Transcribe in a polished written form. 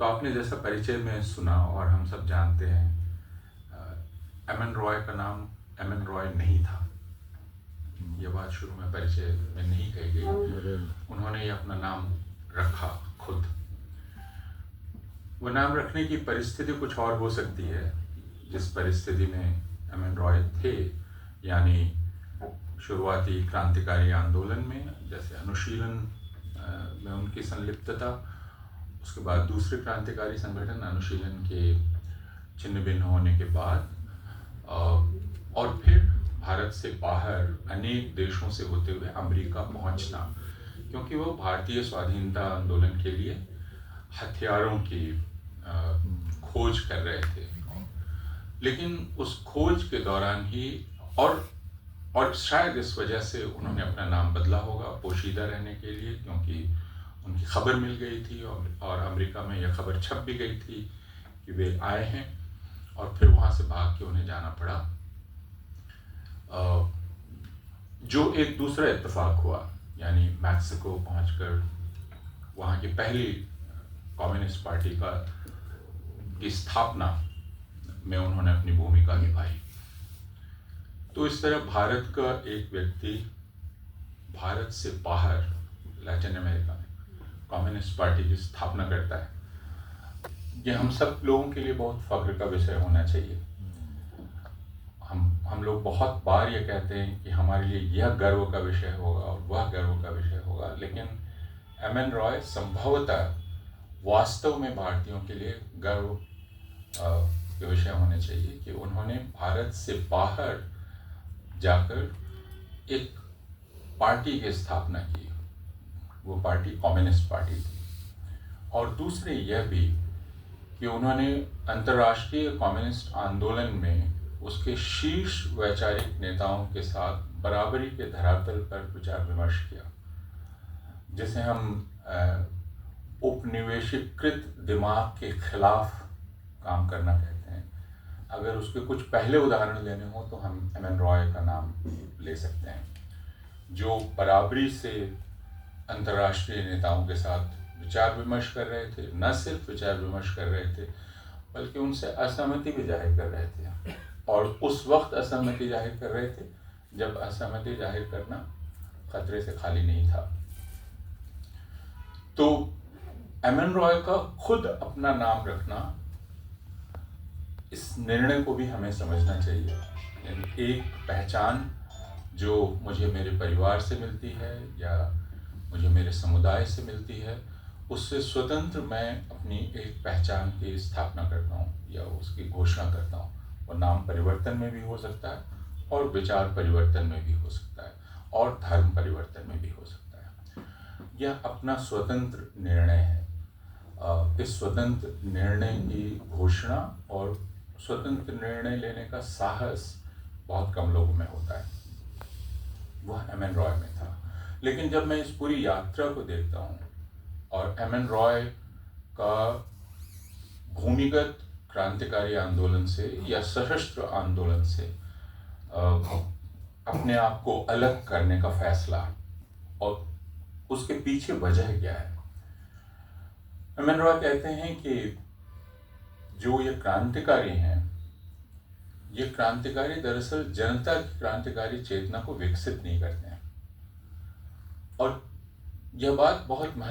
तो आपने जैसा परिचय में सुना और हम सब जानते हैं, एमएन रॉय का नाम एमएन रॉय नहीं था। ये बात शुरू में परिचय में नहीं कही गई। उन्होंने ये अपना नाम रखा खुद। वो नाम रखने की परिस्थिति कुछ और हो सकती है। जिस परिस्थिति में एमएन रॉय थे, यानी शुरुआती क्रांतिकारी आंदोलन में, जैसे अनुशीलन में उनकी संलिप्तता, उसके बाद दूसरे क्रांतिकारी संगठन अनुशीलन के छिन्न भिन्न होने के बाद, और फिर भारत से बाहर अनेक देशों से होते हुए अमेरिका पहुंचना, क्योंकि वो भारतीय स्वाधीनता आंदोलन के लिए हथियारों की खोज कर रहे थे। लेकिन उस खोज के दौरान ही और शायद इस वजह से उन्होंने अपना नाम बदला होगा पोशीदा रहने के लिए, क्योंकि उनकी खबर मिल गई थी और अमेरिका में यह खबर छप भी गई थी कि वे आए हैं, और फिर वहाँ से भाग के उन्हें जाना पड़ा। जो एक दूसरा इत्तेफाक हुआ, यानी मैक्सिको पहुंचकर वहाँ की पहली कम्युनिस्ट पार्टी की स्थापना में उन्होंने अपनी भूमिका निभाई। तो इस तरह भारत का एक व्यक्ति भारत से बाहर लैटिन अमेरिका में कम्युनिस्ट पार्टी की स्थापना करता है। यह हम सब लोगों के लिए बहुत फख्र का विषय होना चाहिए। हम लोग बहुत बार ये कहते हैं कि हमारे लिए यह गर्व का विषय होगा और वह गर्व का विषय होगा, लेकिन एमएन रॉय संभवतः वास्तव में भारतीयों के लिए गर्व के विषय होने चाहिए कि उन्होंने भारत से बाहर जाकर एक पार्टी की स्थापना की। वो पार्टी कम्युनिस्ट पार्टी थी। और दूसरे यह भी कि उन्होंने अंतर्राष्ट्रीय कम्युनिस्ट आंदोलन में उसके शीर्ष वैचारिक नेताओं के साथ बराबरी के धरातल पर विचार विमर्श किया, जिसे हम उपनिवेशीकृत दिमाग के खिलाफ काम करना कहते हैं। अगर उसके कुछ पहले उदाहरण लेने हो तो हम एमएन रॉय का नाम ले सकते हैं, जो बराबरी से अंतर्राष्ट्रीय नेताओं के साथ विचार विमर्श कर रहे थे। न सिर्फ विचार विमर्श कर रहे थे, बल्कि उनसे असहमति भी जाहिर कर रहे थे, और उस वक्त असहमति जाहिर कर रहे थे जब असहमति जाहिर करना खतरे से खाली नहीं था। तो एमएन रॉय का खुद अपना नाम रखना, इस निर्णय को भी हमें समझना चाहिए। यानी एक पहचान जो मुझे मेरे परिवार से मिलती है या मुझे मेरे समुदाय से मिलती है, उससे स्वतंत्र मैं अपनी एक पहचान की स्थापना करता हूँ या उसकी घोषणा करता हूँ। वो नाम परिवर्तन में भी हो सकता है और विचार परिवर्तन में भी हो सकता है और धर्म परिवर्तन में भी हो सकता है। यह अपना स्वतंत्र निर्णय है। इस स्वतंत्र निर्णय की घोषणा और स्वतंत्र निर्णय लेने का साहस बहुत कम लोगों में होता है। वह एमएन रॉय में था। लेकिन जब मैं इस पूरी यात्रा को देखता हूँ और एमएन रॉय का भूमिगत क्रांतिकारी आंदोलन से या सशस्त्र आंदोलन से अपने आप को अलग करने का फैसला और उसके पीछे वजह क्या है। एमएन रॉय कहते हैं कि जो ये क्रांतिकारी हैं, ये क्रांतिकारी दरअसल जनता की क्रांतिकारी चेतना को विकसित नहीं करते हैं। और यह बात बहुत महत्वपूर्ण